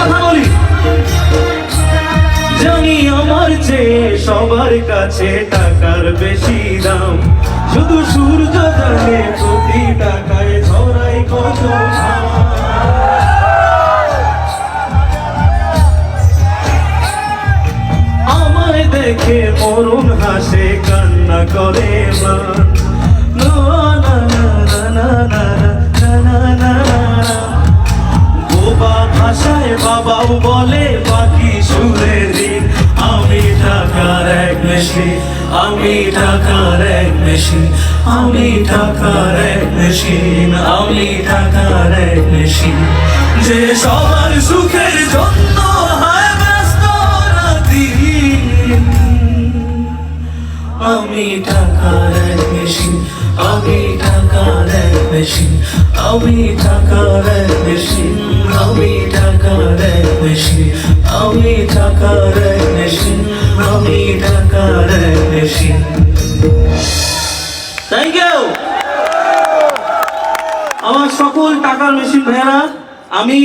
কথা বলি, জানি আমার চেয়ে সবার কাছে টাকার বেশি দাম, শুধু সূর্য জানে প্রতি টাকায় ধরাই কত ঘাম। আমায় দেখে মরুন হাসে কান্না করে মান, না না না না না না না না না। বোবা ভাষায় বাবাও বলে বাকি সুরে দিন, আমি টাকার এক মেশিন, আমি টাকার এক মেশিন, আমি টাকার এক মেশিন, আমি টাকার এক মেশিন, যে সবার সুখের জন্য হয় ব্যস্ত রাতদিন। আমি টাকার এক মেশিন, আমি টাকার এক মেশিন, আমি টাকার এক মেশিন, আমি টাকার এক মেশিন, আমি টাকার এক মেশিন, আমি টাকার এক মেশিন। থ্যাংক ইউ আমার সকল টাকার মেশিন ভাইয়েরা। আমি